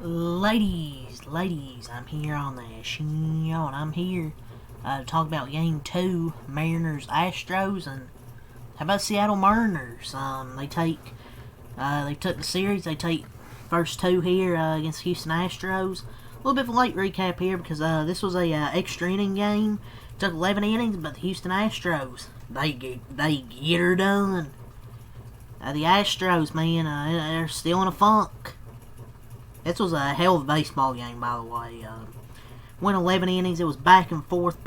Ladies, I'm here on the show, and I'm here to talk about Game 2, Mariners, Astros, and how about Seattle Mariners? They took the series. They take first two here against Houston Astros. A little bit of a late recap here because this was a extra inning game. Took 11 innings, but the Houston Astros they get her done. The Astros, man, they're still in a funk. This was a hell of a baseball game, by the way. Went 11 innings. It was back and forth.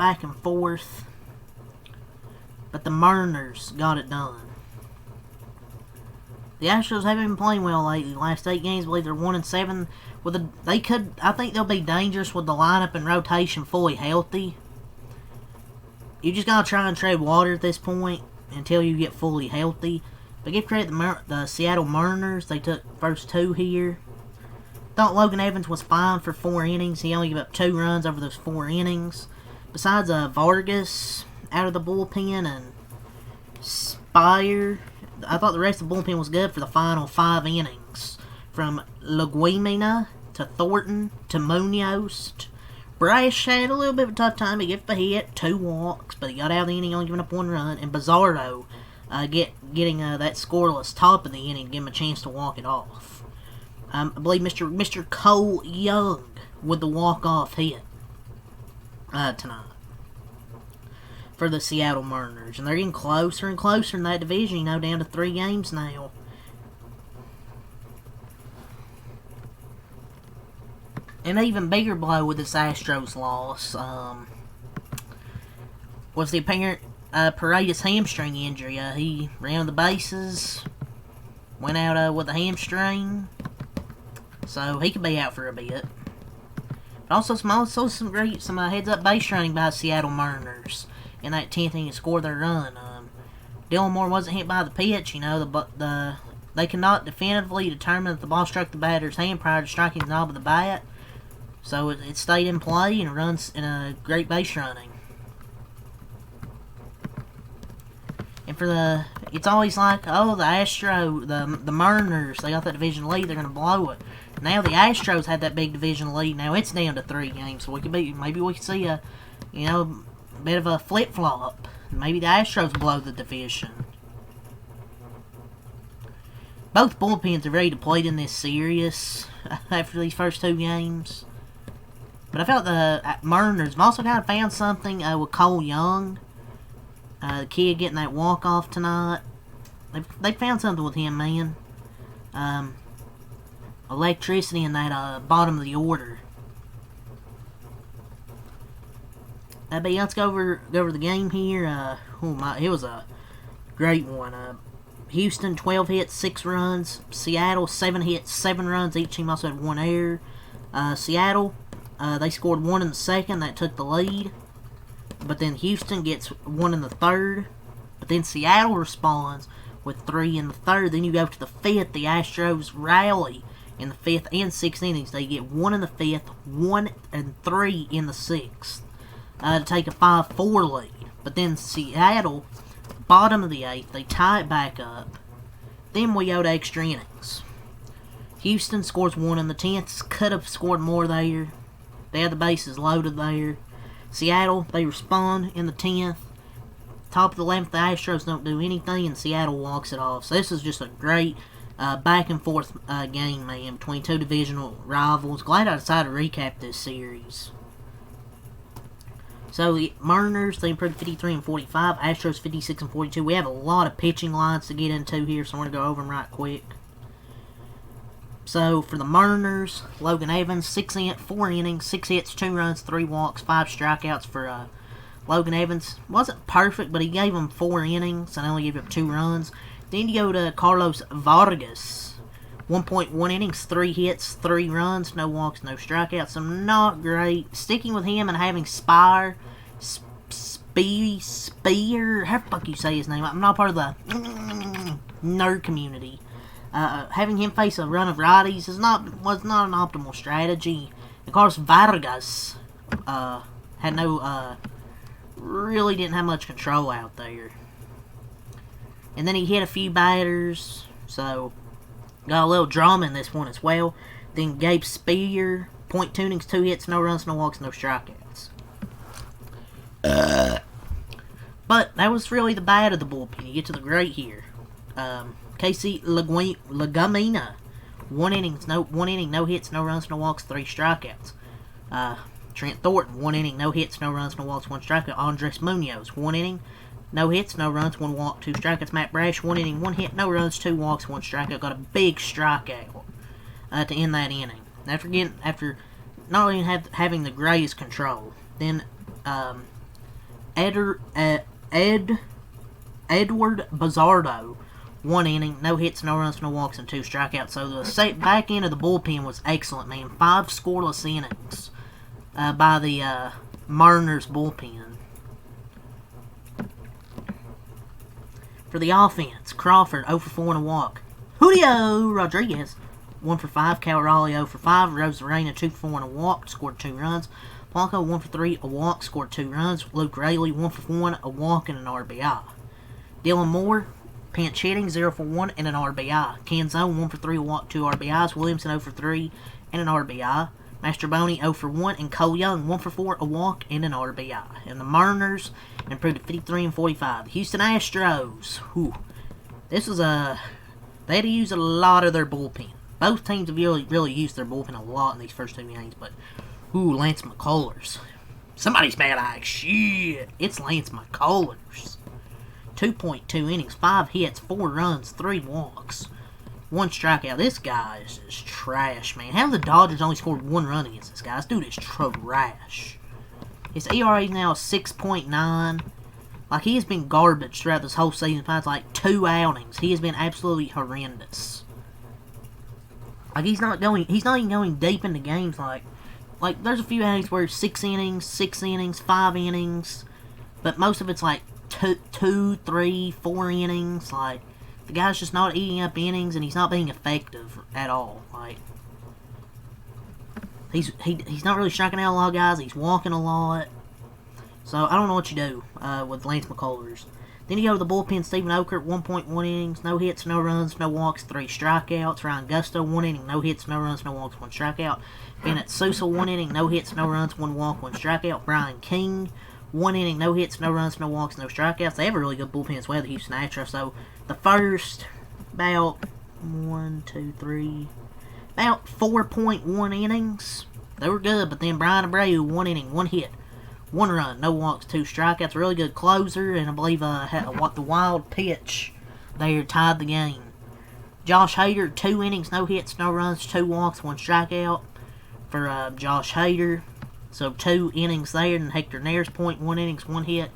But the Mariners got it done. The Astros haven't been playing well lately. The last 8 games, I believe they're 1-7. I think they'll be dangerous with the lineup and rotation fully healthy. You just gotta try and trade water at this point until you get fully healthy. But give credit to the Seattle Mariners. They took first 2 here. Thought Logan Evans was fine for 4 innings. He only gave up 2 runs over those 4 innings. Besides Vargas out of the bullpen and Spire, I thought the rest of the bullpen was good for the final 5 innings. From Leguimina to Thornton to Munoz. Brash had a little bit of a tough time. He gave up a hit, 2 walks, but he got out of the inning only giving up 1 run. And Bizarro getting that scoreless top of the inning to give him a chance to walk it off. I believe Mr. Cole Young with the walk-off hit tonight for the Seattle Mariners. And they're getting closer and closer in that division, down to 3 games now. An even bigger blow with this Astros loss was the apparent Paredes hamstring injury. He ran the bases, went out with a hamstring. So he could be out for a bit. But also some heads-up base running by the Seattle Mariners in that 10th inning to score their run. Dylan Moore wasn't hit by the pitch. They cannot definitively determine that the ball struck the batter's hand prior to striking the knob of the bat. So it stayed in play and runs in a great base running. And it's always like, the Mariners, they got that division lead, they're going to blow it. Now the Astros had that big division lead. Now it's down to 3 games, so maybe we could see a bit of a flip-flop. Maybe the Astros blow the division. Both bullpens are very depleted in this series after these first 2 games. But I felt the Mariners have also kind of found something with Cole Young. The kid getting that walk-off tonight. They found something with him, man. Electricity in that bottom of the order. But let's go over the game here. It was a great one. Houston 12 hits, 6 runs. Seattle 7 hits, 7 runs. Each team also had 1 error. Seattle, they scored 1 in the 2nd. That took the lead. But then Houston gets 1 in the 3rd. But then Seattle responds with 3 in the 3rd. Then you go to the 5th. The Astros rally in the 5th and 6th innings. They get 1 in the 5th, 1 and 3 in the 6th to take a 5-4 lead. But then Seattle, bottom of the 8th, they tie it back up. Then we go to extra innings. Houston scores 1 in the 10th. Could have scored more there. They had the bases loaded there. Seattle, they respond in the 10th. Top of the 11th, the Astros don't do anything, and Seattle walks it off. So this is just a great back-and-forth game, man, between 2 divisional rivals. Glad I decided to recap this series. So the Mariners, they improved 53 and 45. Astros 56 and 42. We have a lot of pitching lines to get into here, so I'm going to go over them right quick. So, for the Mariners, Logan Evans, 4 innings, 6 hits, 2 runs, 3 walks, 5 strikeouts for Logan Evans. Wasn't perfect, but he gave him 4 innings and only gave up 2 runs. Then you go to Carlos Vargas, 1.1 innings, 3 hits, 3 runs, no walks, no strikeouts. So, not great. Sticking with him and having Spear, how the fuck you say his name? I'm not part of the nerd community. Having him face a run of righties was not an optimal strategy. Of course, Vargas really didn't have much control out there. And then he hit a few batters, so got a little drama in this one as well. Then Gabe Spear, .2 innings, 2 hits, no runs, no walks, no strikeouts. But that was really the bad of the bullpen. You get to the great here. Casey Legumina, 1 inning, no hits, no runs, no walks, 3 strikeouts. Trent Thornton, 1 inning, no hits, no runs, no walks, 1 strikeout. Andres Munoz, 1 inning, no hits, no runs, 1 walk, 2 strikeouts. Matt Brash, 1 inning, 1 hit, no runs, 2 walks, 1 strikeout. Got a big strikeout to end that inning. After not only having the greatest control, then Edward Bazardo, 1 inning, no hits, no runs, no walks, and 2 strikeouts. So the back end of the bullpen was excellent, man. 5 scoreless innings by the Mariners bullpen. For the offense, Crawford 0 for 4 and a walk. Julio Rodriguez 1 for 5. Cal Raleigh 0 for 5. Rosarena 2 for 4 and a walk, scored 2 runs. Blanco 1 for 3, a walk, scored 2 runs. Luke Raley 1 for 1, a walk, and an RBI. Dylan Moore, pinch hitting, 0 for 1 and an RBI. Canzone 1 for 3, a walk, 2 RBIs. Williamson 0 for 3 and an RBI. Mastroboni 0 for 1, and Cole Young 1 for 4, a walk, and an RBI. And the Mariners improved to 53 and 45. The Houston Astros, they had to use a lot of their bullpen. Both teams have really used their bullpen a lot in these first 2 games, but Lance McCullers. Somebody's mad like shit. It's Lance McCullers. 2.2 innings, 5 hits, 4 runs, 3 walks, 1 strikeout. This guy is just trash, man. How the Dodgers only scored 1 run against this guy? This dude is trash. His ERA is now 6.9. Like, he has been garbage throughout this whole season. Finds like 2 outings. He has been absolutely horrendous. Like, he's not even going deep into games. Like there's a few innings where 6 innings, 5 innings, but most of it's like 2, 3, 4 innings. Like, the guy's just not eating up innings, and he's not being effective at all. Like, he's not really striking out a lot of guys. He's walking a lot. So I don't know what you do with Lance McCullers. Then you go to the bullpen. Stephen Okert, 1.1 innings, no hits, no runs, no walks, 3 strikeouts. Ryan Gusto, 1 inning, no hits, no runs, no walks, 1 strikeout. Bennett Sousa, 1 inning, no hits, no runs, 1 walk, 1 strikeout. Brian King, 1 inning, no hits, no runs, no walks, no strikeouts. They have a really good bullpen as well, the Houston Astros. So the first about 4.1 innings, they were good. But then Brian Abreu, 1 inning, 1 hit, 1 run, no walks, 2 strikeouts. A really good closer, and I believe the wild pitch there tied the game. Josh Hader, 2 innings, no hits, no runs, 2 walks, 1 strikeout for Josh Hader. So 2 innings there. And Hector Neris, 0.1 innings, 1 hit,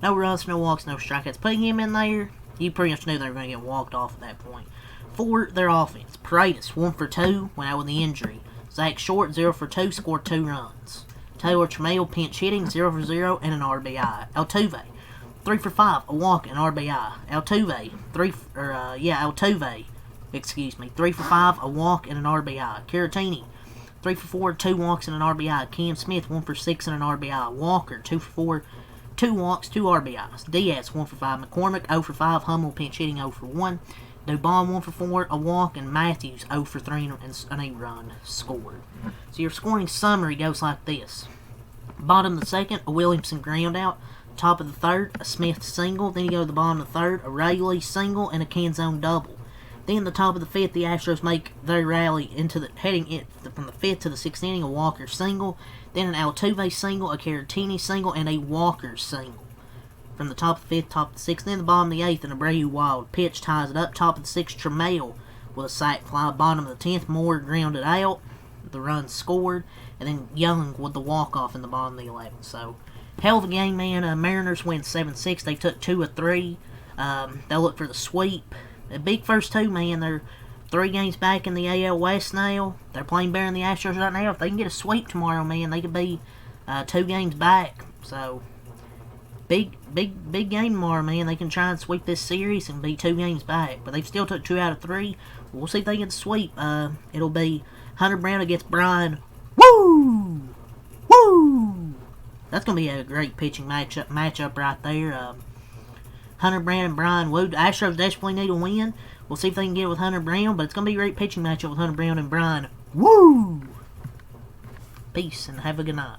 no runs, no walks, no strikeouts. Putting him in there, you pretty much knew they were going to get walked off at that point. For their offense, Paredes, 1 for 2, went out with the injury. Zach Short, 0 for 2, scored 2 runs. Taylor Trammell, pinch hitting, 0 for 0 and an RBI. Altuve, 3 for 5, a walk, and RBI. Altuve, 3 for 5, a walk, and an RBI. Caratini, 3 for 4, 2 walks, and an RBI. Cam Smith, 1 for 6 and an RBI. Walker, 2 for 4, 2 walks, 2 RBIs. Diaz, 1 for 5. McCormick, 0 for 5. Hummel, pinch hitting, 0 for 1. Dubon, 1 for 4, a walk, and Matthews, 0 for 3 and a run scored. So your scoring summary goes like this. Bottom of the second, a Williamson ground out. Top of the third, a Smith single. Then you go to the bottom of the third, a Raley single and a Canzone double. Then the top of the fifth, the Astros make their rally from the 5th to the 6th inning, a Walker single. Then an Altuve single, a Caratini single, and a Walker single. From the top of the 5th, top of the 6th, then the bottom of the 8th, and a Abreu wild pitch ties it up. Top of the 6th, Trammell with a sac fly. Bottom of the 10th, Moore grounded out. The run scored. And then Young with the walk-off in the bottom of the 11th. So, hell of a game, man. Mariners win 7-6. They took 2 of 3. They'll look for the sweep. The big first 2, man. They're 3 games back in the AL West now. They're playing better than the Astros right now. If they can get a sweep tomorrow, man, they could be 2 games back. So, big game tomorrow, man. They can try and sweep this series and be 2 games back. But they've still took 2 out of 3. We'll see if they get the sweep. It'll be Hunter Brown against Brian. Woo! Woo! That's going to be a great pitching matchup right there. Hunter Brown and Brian Wood. The Astros desperately need a win. We'll see if they can get it with Hunter Brown, but it's going to be a great pitching matchup with Hunter Brown and Brian Woo! Peace and have a good night.